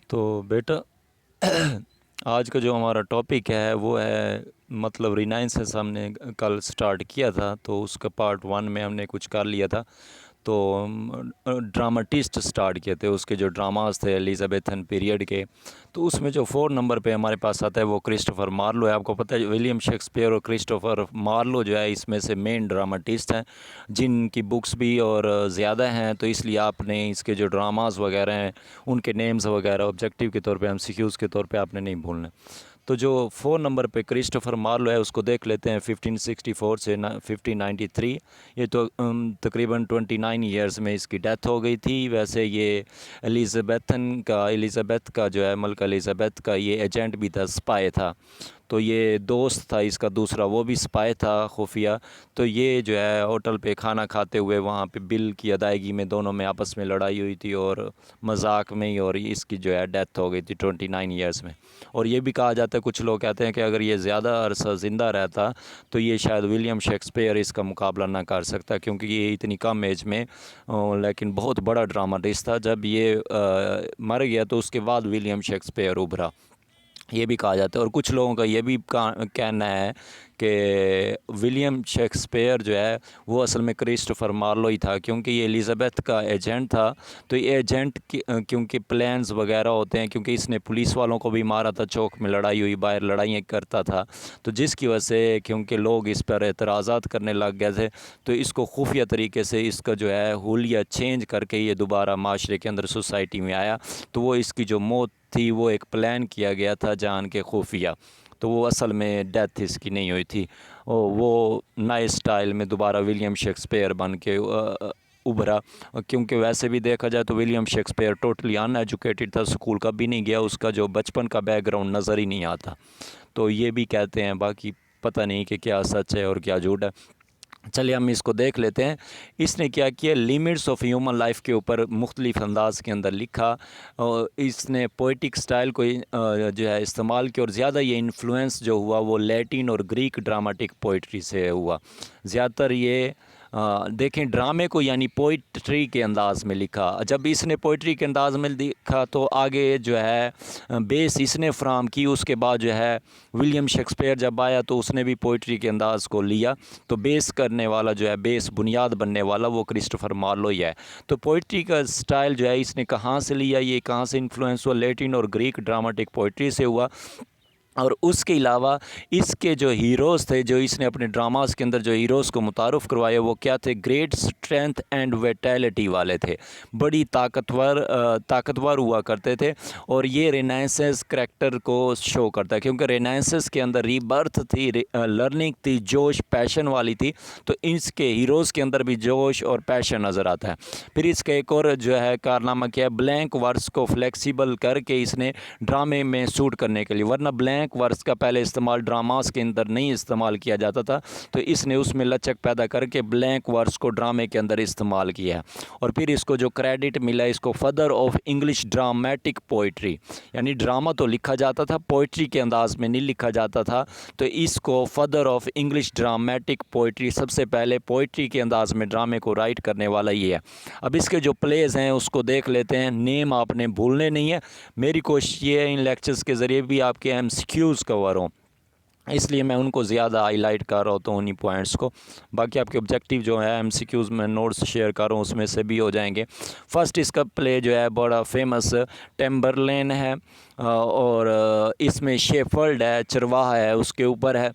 तो बेटा आज का जो हमारा टॉपिक है वो है मतलब रिनाइंसेस हमने कल स्टार्ट किया था, तो उसका पार्ट वन में हमने कुछ कर लिया था। तो ड्रामाटिस्ट स्टार्ट किए थे, उसके जो ड्रामास थे एलिज़ाबेथन पीरियड के। तो उसमें जो 4 नंबर पे हमारे पास आता है वो क्रिस्टोफर मार्लो है। आपको पता है विलियम शेक्सपियर और क्रिस्टोफर मार्लो जो है इसमें से मेन ड्रामाटिस्ट हैं, जिनकी बुक्स भी और ज़्यादा हैं। तो इसलिए आपने इसके जो ड्रामास वगैरह हैं उनके नेम्स वगैरह ऑब्जेक्टिव के तौर पे एमसीक्यूज़ के तौर पे आपने नहीं भूलना। तो जो 4 नंबर पे क्रिस्टोफर मार्लो है उसको देख लेते हैं। 1564 से 1593, ये तो तकरीबन 29 ईयर्स में इसकी डेथ हो गई थी। वैसे ये एलिज़ाबेथ का जो है मलका एलिज़ाबेथ का ये एजेंट भी था, स्पाई था। तो ये दोस्त था इसका दूसरा, वो भी स्पाई था खुफिया। तो ये जो है होटल पे खाना खाते हुए वहाँ पे बिल की अदायगी में दोनों में आपस में लड़ाई हुई थी और मजाक में ही, और इसकी जो है डेथ हो गई थी 29 ईयर्स में। और ये भी कहा जाता है, कुछ लोग कहते हैं कि अगर ये ज़्यादा अरसा ज़िंदा रहता तो ये शायद विलियम शेक्सपियर इसका मुकाबला ना कर सकता, क्योंकि ये इतनी कम एज में लेकिन बहुत बड़ा ड्रामाटिस्ट था। जब ये मर गया तो उसके बाद विलियम शेक्सपियर उभरा, ये भी कहा जाता है। और कुछ लोगों का ये भी कहना है कि विलियम शेक्सपियर जो है वो असल में क्रिस्टोफर मार्लो ही था, क्योंकि ये एलिज़ाबेथ का एजेंट था। तो ये एजेंट क्योंकि प्लान्स वगैरह होते हैं, क्योंकि इसने पुलिस वालों को भी मारा था, चौक में लड़ाई हुई, बाहर लड़ाइयाँ करता था। तो जिसकी वजह से क्योंकि लोग इस पर एतराज़ात करने लग गए थे, तो इसको खुफिया तरीके से इसका जो है हुलिया चेंज करके ये दोबारा माशरे के अंदर सोसाइटी में आया। तो वो इसकी जो मौत थी वो एक प्लान किया गया था जान के खुफिया। तो वो असल में डेथ इसकी नहीं हुई थी। वो नए स्टाइल में दोबारा विलियम शेक्सपियर बन के उभरा। क्योंकि वैसे भी देखा जाए तो विलियम शेक्सपियर टोटली अनएजुकेटेड था, स्कूल का भी नहीं गया, उसका जो बचपन का बैकग्राउंड नज़र ही नहीं आता। तो ये भी कहते हैं, बाकी पता नहीं कि क्या सच है और क्या झूठ है। चलिए हम इसको देख लेते हैं। इसने क्या किया, लिमिट्स ऑफ ह्यूमन लाइफ के ऊपर मुख्तलिफ अंदाज के अंदर लिखा, और इसने पोइटिक स्टाइल को जो है इस्तेमाल किया। और ज़्यादा ये इन्फ्लुएंस जो हुआ वो लैटिन और ग्रीक ड्रामेटिक पोइट्री से हुआ। ज़्यादातर ये देखें ड्रामे को यानी पोइट्री के अंदाज़ में लिखा। जब इसने पोइट्री के अंदाज़ में लिखा तो आगे जो है बेस इसने फ्राहम की। उसके बाद जो है विलियम शेक्सपियर जब आया तो उसने भी पोइट्री के अंदाज़ को लिया। तो बेस करने वाला जो है, बेस बुनियाद बनने वाला वो क्रिस्टोफर मार्लो ही है। तो पोइट्री का स्टाइल जो है इसने कहाँ से लिया, ये कहाँ से इन्फ्लुएंस हुआ, लैटिन और ग्रीक ड्रामेटिक पोइट्री से हुआ। और उसके अलावा इसके जो हीरोज़ थे, जो इसने अपने ड्रामास के अंदर जो हीरोज़ को मुतारुफ़ करवाया वो क्या थे, ग्रेट स्ट्रेंथ एंड विटैलिटी वाले थे, बड़ी ताकतवर हुआ करते थे। और ये रेनेसांस करैक्टर को शो करता है, क्योंकि रेनेसांस के अंदर रीबर्थ थी, लर्निंग थी, जोश पैशन वाली थी। तो इसके हीरोज़ के अंदर भी जोश और पैशन नज़र आता है। फिर इसका एक और जो है कारनामा क्या है, ब्लैंक वर्स को फ्लेक्सिबल करके इसने ड्रामे में सूट करने के लिए, वरना ब्लैंक वर्स का पहले इस्तेमाल ड्रामास के अंदर नहीं इस्तेमाल किया जाता था, तो इसने उसमें लचक पैदा करके ब्लैंक वर्स को ड्रामे के अंदर इस्तेमाल किया है। और फिर इसको जो क्रेडिट मिला, इसको father of English dramatic poetry, यानी ड्रामा तो लिखा जाता था, पोइट्री के अंदाज में नहीं लिखा जाता था। तो इसको father of English dramatic poetry, सबसे पहले पोइट्री के अंदाज में ड्रामे को राइट करने वाला ये है। अब इसके जो प्लेज़ हैं उसको देख लेते हैं, नेम आपने भूलने नहीं है। मेरी कोशिश ये है इन लेक्चर्स के ज़रिए भी आपके एमसीक्यूज़ कवर हों, इसलिए मैं उनको ज़्यादा हाईलाइट कर रहा होता हूँ उन्हीं पॉइंट्स को। बाकी आपके ऑब्जेक्टिव जो है एमसीक्यूज़ में नोट्स शेयर कर रहा हूँ उसमें से भी हो जाएंगे। फर्स्ट इसका प्ले जो है बड़ा फेमस टेम्बरलेन है, और इसमें शेफर्ड है, चरवाहा है, उसके ऊपर है।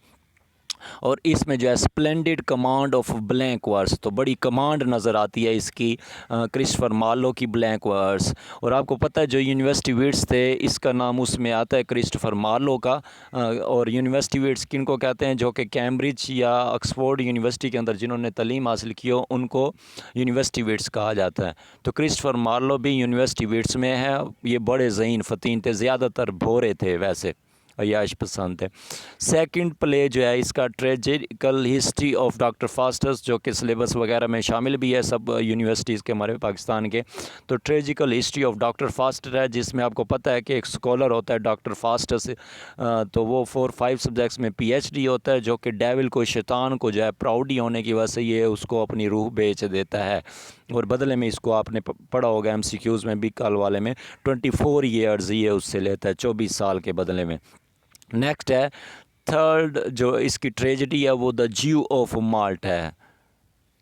और इसमें जो है splendid command of blank verse, तो बड़ी कमांड नज़र आती है इसकी क्रिस्टोफर मार्लो की ब्लैंक वर्स। और आपको पता है जो यूनिवर्सिटी विट्स थे इसका नाम उसमें आता है क्रिस्टोफर मार्लो का। और यूनिवर्सिटी विट्स किन को कहते हैं, जो कि कैम्ब्रिज या ऑक्सफोर्ड यूनिवर्सिटी के अंदर जिन्होंने तालीम हासिल की हो उनको यूनिवर्सिटी विट्स कहा जाता है। तो क्रिस्टोफर मार्लो भी यूनिवर्सिटी विट्स में है। ये बड़े ज़हीन फ़तीन थे, ज़्यादातर भोरे थे वैसे, अय्याश पसंद है। सेकंड प्ले जो है इसका tragical history of doctor Faustus, जो कि सिलेबस वगैरह में शामिल भी है सब यूनिवर्सिटीज़ के हमारे पाकिस्तान के। तो tragical history of doctor faster है, जिसमें आपको पता है कि एक स्कॉलर होता है डॉक्टर फास्टस, तो वो 4-5 सब्जेक्ट्स में PhD होता है, जो कि डेविल को, शैतान को जो है प्राउडी होने की वजह से ये उसको अपनी रूह बेच देता है, और बदले में इसको आपने पढ़ा होगा MCQs में भी कल वाले में 24 ईयर्स ये उससे लेता है, 24 साल के बदले में। नेक्स्ट है थर्ड जो इसकी ट्रेजेडी है वो द ज्यू ऑफ माल्टा है,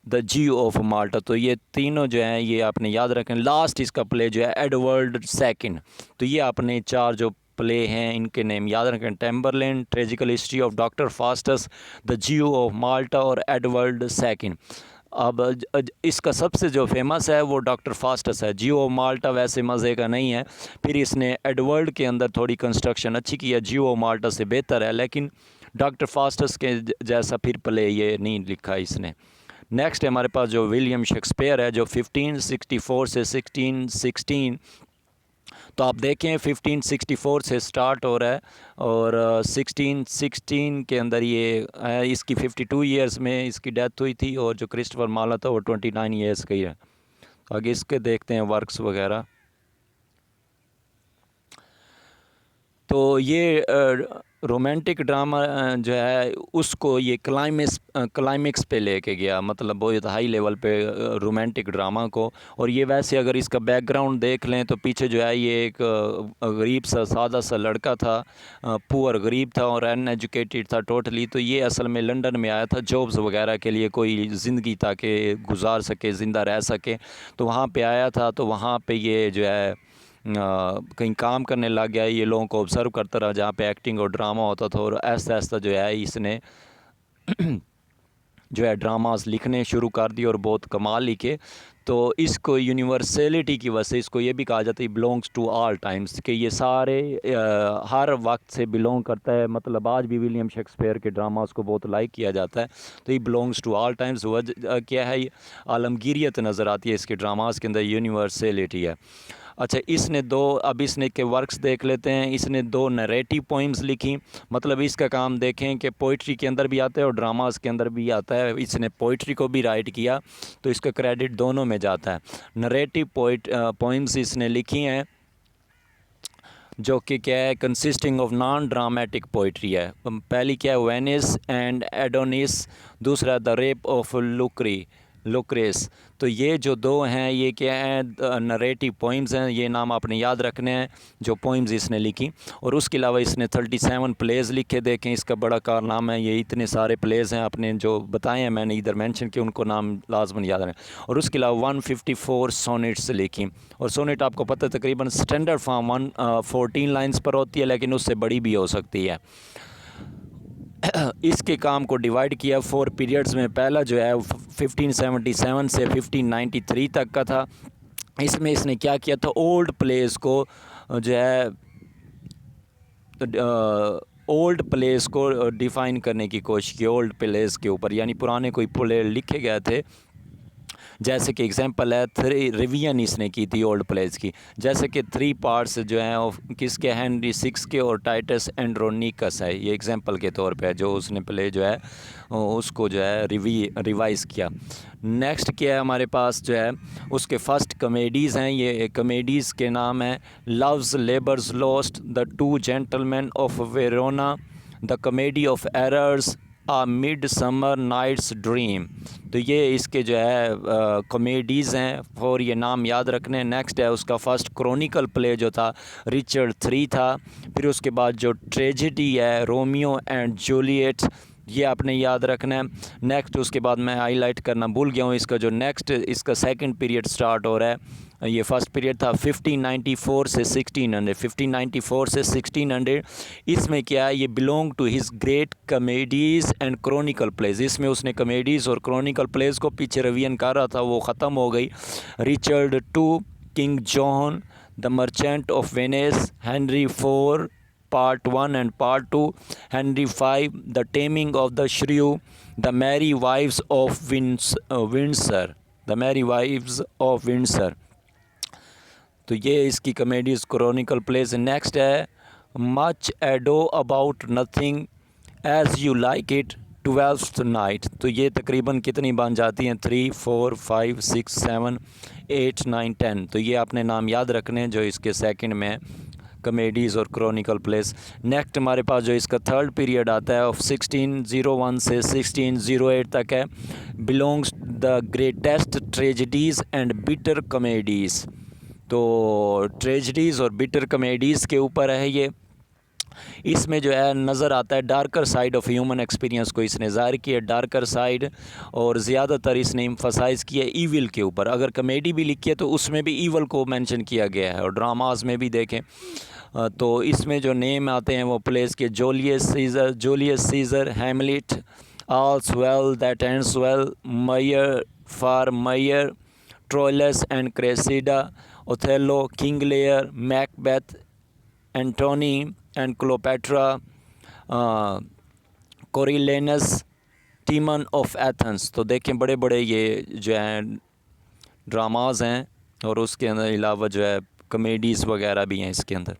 द ज्यू ऑफ माल्टा। तो ये तीनों जो हैं ये आपने याद रखें। लास्ट इसका प्ले जो है एडवर्ड II। तो ये आपने 4 जो प्ले हैं इनके नेम याद रखें, Tamburlaine, tragical history of doctor Faustus, the Jew of Malta और एडवर्ड II। अब इसका सबसे जो फेमस है वो डॉक्टर फास्टस है। जियो माल्टा वैसे मज़े का नहीं है, फिर इसने एडवर्ड के अंदर थोड़ी कंस्ट्रक्शन अच्छी की है, जियो माल्टा से बेहतर है, लेकिन डॉक्टर फास्टस के जैसा फिर प्ले ये नहीं लिखा इसने। नेक्स्ट है हमारे पास जो विलियम शेक्सपियर है, जो 1564 से 1616। तो आप देखें 1564 से स्टार्ट हो रहा है और 1616 के अंदर ये इसकी 52 ईयर्स में इसकी डेथ हुई थी, और जो क्रिस्टोफर मार्लो था वो 29 ईयर्स का ही है। आगे इसके देखते हैं वर्क्स वगैरह। तो ये रोमांटिक ड्रामा जो है उसको ये क्लाइमेक्स पे लेके गया, मतलब बहुत हाई लेवल पे रोमांटिक ड्रामा को। और ये वैसे अगर इसका बैकग्राउंड देख लें तो पीछे जो है ये एक गरीब सा सादा सा लड़का था, पुअर गरीब था और अनएजुकेटेड था टोटली। तो ये असल में लंदन में आया था जॉब्स वगैरह के लिए, कोई ज़िंदगी ताकि गुजार सके, ज़िंदा रह सके। तो वहाँ पे आया था, तो वहाँ पे ये जो है कहीं काम करने लग गया, ये लोगों को ऑब्ज़र्व करता रहा जहाँ पे एक्टिंग और ड्रामा होता था, और ऐसा ऐसा जो है इसने जो है ड्रामास लिखने शुरू कर दिए और बहुत कमाल लिखे। तो इसको यूनिवर्सलिटी की वजह से इसको ये भी कहा जाता है बिलोंग्स टू ऑल टाइम्स, कि ये सारे हर वक्त से बिलोंग करता है। मतलब आज भी विलियम शेक्सपियर के ड्रामास को बहुत लाइक किया जाता है, तो ये बिलोंग्स टू ऑल टाइम्स। वजह क्या है, ये आलमगीरियत नज़र आती है इसके ड्रामास के अंदर, यूनिवर्सलिटी है। अच्छा, इसने अब इसने के वर्क्स देख लेते हैं। इसने 2 नरेटिव पोइम्स लिखी, मतलब इसका काम देखें कि पोइट्री के अंदर भी आता है और ड्रामास के अंदर भी आता है। इसने पोइट्री को भी राइट किया, तो इसका क्रेडिट दोनों में जाता है। नरेटिव पोइम्स इसने लिखी हैं जो कि क्या है, consisting of non dramatic poetry है। पहली क्या है, वेनिस एंड एडोनिस, दूसरा द रेप ऑफ लुक्रेस। तो ये जो 2 हैं ये क्या हैं, नरेटिव पोइम्स हैं। ये नाम आपने याद रखने हैं जो पोइम्स इसने लिखी। और उसके अलावा इसने 37 प्लेज़ लिखे। देखें इसका बड़ा कारनामा है, ये इतने सारे प्लेज़ हैं आपने जो बताए हैं मैंने इधर मेंशन किए, उनको नाम लाजमन याद रखें। और उसके अलावा 154 सोनेट्स लिखी। और सोनेट आपको पता है तकरीबन स्टैंडर्ड फॉर्म 14 लाइन्स पर होती है, लेकिन उससे बड़ी भी हो सकती है। इसके काम को डिवाइड किया 4 पीरियड्स में। पहला जो है 1577 से 1593 तक का था। इसमें इसने क्या किया था, ओल्ड प्लेस को जो है ओल्ड प्लेस को डिफ़ाइन करने की कोशिश की ओल्ड प्लेस के ऊपर, यानी पुराने कोई प्ले लिखे गए थे। जैसे कि एग्जांपल है 3 रिवीजन इसने की थी ओल्ड प्लेस की, जैसे कि 3 पार्ट्स जो हैं किसके, हेनरी 6 के और टाइटस एंड्रोनिकस है। ये एग्जांपल के तौर पे है जो उसने प्ले जो है उसको जो है रिवाइज़ किया। नेक्स्ट क्या है हमारे पास जो है उसके फर्स्ट कमेडीज़ हैं। ये कमेडीज़ के नाम हैं love's labour's lost, the 2 gentleman of Verona, the comedy of errors, a midsummer night's dream. तो ये इसके जो है कॉमेडीज़ हैं और ये नाम याद रखने। नेक्स्ट है उसका फर्स्ट क्रॉनिकल प्ले जो था रिचर्ड III था। फिर उसके बाद जो ट्रेजेडी है रोमियो एंड जूलियट, ये आपने याद रखना है। नेक्स्ट उसके बाद मैं हाईलाइट करना भूल गया हूँ, इसका जो नेक्स्ट इसका सेकंड पीरियड स्टार्ट हो रहा है। ये फर्स्ट पीरियड था 1594 से 1600, 1594 से 1600। इसमें क्या है, ये belong to his great comedies and chronicle plays. इसमें उसने कॉमेडीज़ और क्रॉनिकल प्लेज को पीछे रिवीजन कर रहा था, वो ख़त्म हो गई। Richard II, king John, the merchant of Venice, Henry IV Part 1 and Part 2, Henry V, The Taming of the Shrew, The Merry Wives of Windsor, The Merry Wives of Windsor। तो ये इसकी कॉमेडीज़ क्रॉनिकल प्लेज। नेक्स्ट है much ado about nothing as you like it, 12th night. तो ये तकरीबन कितनी बन जाती हैं? 3, 4, 5, 6, 7, 8, 9, 10। तो ये आपने नाम याद रखने हैं जो इसके सेकंड में कॉमेडीज़ और क्रॉनिकल प्लेस। नेक्स्ट हमारे पास जो इसका थर्ड पीरियड आता है ऑफ 1601 से 1608 तक है, belongs the greatest tragedies and bitter comedies. तो ट्रेजिडीज़ और बिटर कॉमेडीज़ के ऊपर है ये। इसमें जो है नज़र आता है darker side of human experience को इसने ज़ाहिर किया, डार्कर साइड, और ज़्यादातर इसने एम्फसाइज़ किया ईविल के ऊपर। अगर कॉमेडी भी लिखी है तो उसमें भी ईवल को मेंशन किया गया है, और ड्रामाज में भी देखें तो इसमें जो नेम आते हैं वो प्लेस के Julius Caesar, Hamlet, all's well that ends well, measure for measure, Troilus and Cressida, Othello, king Lear, Macbeth, Antony and Cleopatra, Coriolanus, Timon of Athens. तो देखें बड़े बड़े ये जो हैं ड्रामाज हैं, और उसके अंदर अलावा जो है कॉमेडीज़ वगैरह भी हैं इसके अंदर,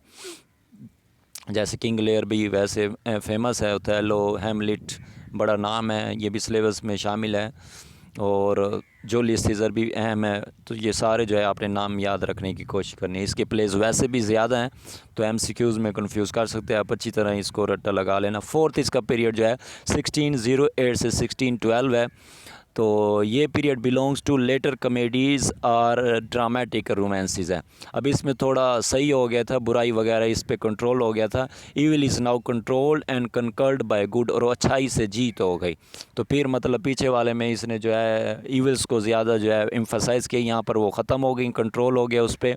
जैसे किंग लेयर भी वैसे फेमस है, ओथेलो, हैमलेट बड़ा नाम है, ये भी सिलेबस में शामिल है, और जूलियस सीज़र भी अहम है। तो ये सारे जो है आपने नाम याद रखने की कोशिश करनी है। इसके प्लेस वैसे भी ज़्यादा हैं तो MCQs में कंफ्यूज कर सकते हैं आप, अच्छी तरह इसको रट्टा लगा लेना। फोर्थ इसका पीरियड जो है 1608 से 1612 है। तो ये period belongs to later comedies और ड्रामेटिक रोमांसेस है। अब इसमें थोड़ा सही हो गया था, बुराई वगैरह इस पे कंट्रोल हो गया था। Evil is now controlled and conquered by good, और अच्छाई से जीत हो गई। तो फिर मतलब पीछे वाले में इसने जो है ईविल्स को ज़्यादा जो है एम्फसाइज़ किया, यहाँ पर वो ख़त्म हो गई, कंट्रोल हो गया उस पर।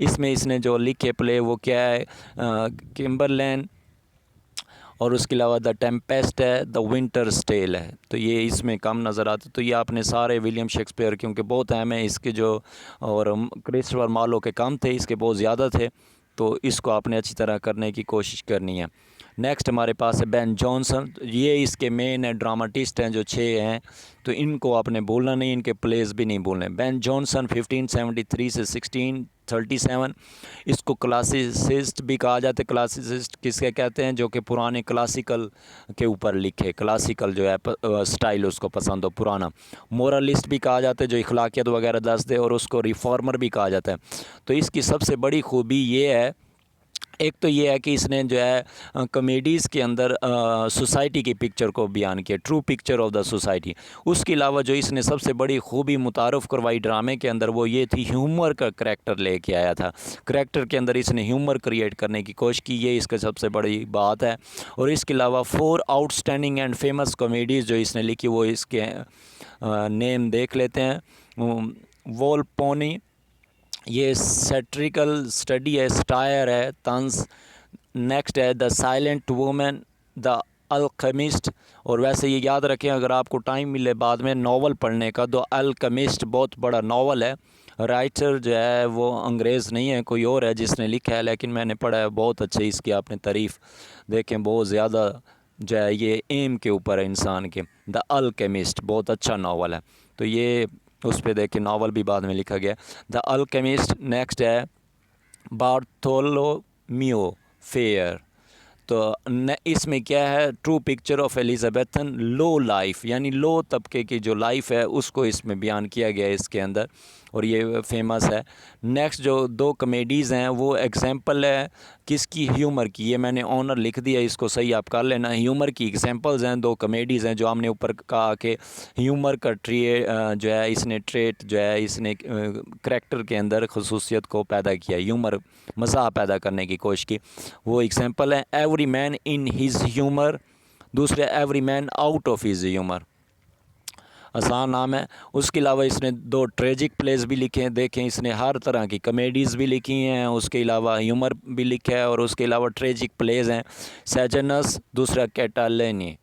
इसमें इसने जो लिखे प्ले वो क्या है, किम्बरलैंड, और उसके अलावा द टेम्पेस्ट है, द विंटर्स टेल है। तो ये इसमें कम नज़र आते। तो ये आपने सारे विलियम शेक्सपियर, क्योंकि बहुत अहम है इसके जो, और क्रिस्टोफर मार्लो के कम थे, इसके बहुत ज़्यादा थे, तो इसको आपने अच्छी तरह करने की कोशिश करनी है। नेक्स्ट हमारे पास है बेन जॉनसन, ये इसके मेन है ड्रामाटिस्ट हैं जो 6 हैं, तो इनको आपने बोलना नहीं, इनके प्लेस भी नहीं बोलने। बेन जॉनसन 1573 से 1637, इसको क्लासिसिस्ट भी कहा जाता है। क्लासिसिस्ट किसके कहते हैं? जो कि पुराने क्लासिकल के ऊपर लिखे, क्लासिकल जो है स्टाइल उसको पसंद हो, पुराना। मोरलिस्ट भी कहा जाता है, जो इखलाकियत वगैरह दस दे, और उसको रिफॉर्मर भी कहा जाता है। तो इसकी सबसे बड़ी खूबी ये है, एक तो ये है कि इसने जो है कॉमेडीज़ के अंदर सोसाइटी की पिक्चर को बयान किया, true picture of the society. उसके अलावा जो इसने सबसे बड़ी खूबी मुतारफ़ करवाई ड्रामे के अंदर, वो ये थी ह्यूमर का करैक्टर लेके आया था। करैक्टर के अंदर इसने ह्यूमर क्रिएट करने की कोशिश की, ये इसका सबसे बड़ी बात है। और इसके अलावा 4 आउटस्टैंडिंग एंड फेमस कॉमेडीज़ जो इसने लिखी, वो इसके नेम देख लेते हैं। वोल्पोनी, ये सैटरिकल स्टडी है, स्टायर है, तंज। नेक्स्ट है the silent women, the alchemist. और वैसे ये याद रखें, अगर आपको टाइम मिले बाद में नावल पढ़ने का, द अल्केमिस्ट बहुत बड़ा नावल है। राइटर जो है वो अंग्रेज़ नहीं है, कोई और है जिसने लिखा है, लेकिन मैंने पढ़ा है, बहुत अच्छे इसकी आपने तारीफ़ देखें, बहुत ज़्यादा जो है ये एम के ऊपर है इंसान के। द अल्केमिस्ट बहुत अच्छा नावल है, तो ये उस पर देखिए, नावल भी बाद में लिखा गया, द अल्केमिस्ट। नेक्स्ट है बार्थोलोम्यू फेयर। तो इसमें क्या है, true picture of Elizabethan low life, यानी लो तबके की जो लाइफ है उसको इसमें बयान किया गया है इसके अंदर, और ये फेमस है। नेक्स्ट जो 2 कॉमेडीज़ हैं वो एग्जांपल है किसकी, ह्यूमर की। ये मैंने ऑनर लिख दिया, इसको सही आप कर लेना। ह्यूमर की एग्जांपल्स हैं, 2 कॉमेडीज़ हैं जो हमने ऊपर कहा कि ह्यूमर का जो है इसने ट्रेट जो है इसने करैक्टर के अंदर खसूसियत को पैदा किया, ह्यूमर मज़ाह पैदा करने की कोशिश की। वो एग्जांपल है every man in his humour, दूसरे every man out of his humour, आसान नाम है। उसके अलावा इसने 2 ट्रेजिक प्लेस भी लिखे हैं, देखें इसने हर तरह की कॉमेडीज़ भी लिखी हैं, उसके अलावा ह्यूमर भी लिखा है, और उसके अलावा ट्रेजिक प्लेस हैं। सेजनस, दूसरा कैटालेनी।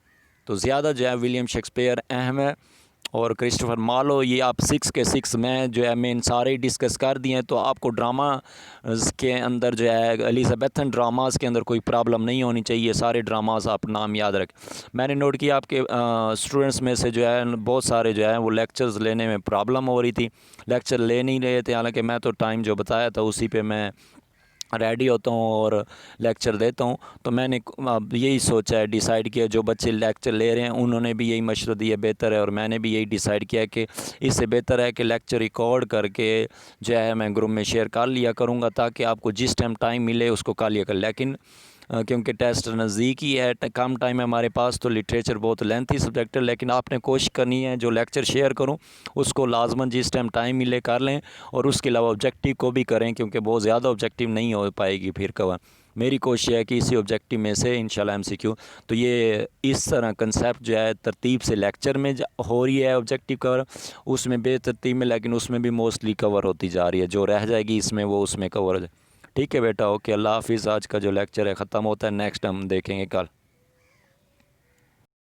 तो ज़्यादा जो है विलियम शेक्सपियर अहम है, और क्रिस्टोफर मार्लो, ये आप 6 के 6 में जो है मेन सारे डिस्कस कर दिए हैं। तो आपको ड्रामा के अंदर जो है एलिज़ाबेथन ड्रामास के अंदर कोई प्रॉब्लम नहीं होनी चाहिए, सारे ड्रामास आप नाम याद रखें। मैंने नोट किया आपके स्टूडेंट्स में से जो है बहुत सारे जो है वो लेक्चर्स लेने में प्रॉब्लम हो रही थी, लेक्चर ले नहीं रहे थे, हालांकि मैं तो टाइम जो बताया था उसी पे मैं रेडी होता हूँ और लेक्चर देता हूँ। तो मैंने अब यही सोचा है, डिसाइड किया, जो बच्चे लेक्चर ले रहे हैं उन्होंने भी यही मशवरा दिया बेहतर है, और मैंने भी यही डिसाइड किया कि इससे बेहतर है कि लेक्चर रिकॉर्ड करके जो है मैं ग्रुप में शेयर कर लिया करूँगा, ताकि आपको जिस टाइम मिले उसको कर लिया कर। लेकिन क्योंकि टेस्ट नज़दीक ही है, कम टाइम है हमारे पास, तो लिटरेचर बहुत लेंथी सब्जेक्ट है, लेकिन आपने कोशिश करनी है जो लेक्चर शेयर करूं उसको लाजमन जिस टाइम मिले कर लें, और उसके अलावा ऑब्जेक्टिव को भी करें, क्योंकि बहुत ज़्यादा ऑब्जेक्टिव नहीं हो पाएगी फिर कवर। मेरी कोशिश है कि इसी ऑब्जेक्टिव में से इंशाल्लाह एमसीक्यू, तो ये इस तरह कंसेप्ट जो है तरतीब से लेक्चर में हो रही है ऑब्जेक्टिव कवर, उसमें बेतरतीब में, लेकिन उसमें भी मोस्टली कवर होती जा रही है। जो रह जाएगी इसमें वो उसमें कवर हो जाए। ठीक है बेटा, ओके, अल्लाह हाफिज़। आज का जो लेक्चर है ख़त्म होता है, नेक्स्ट हम देखेंगे कल।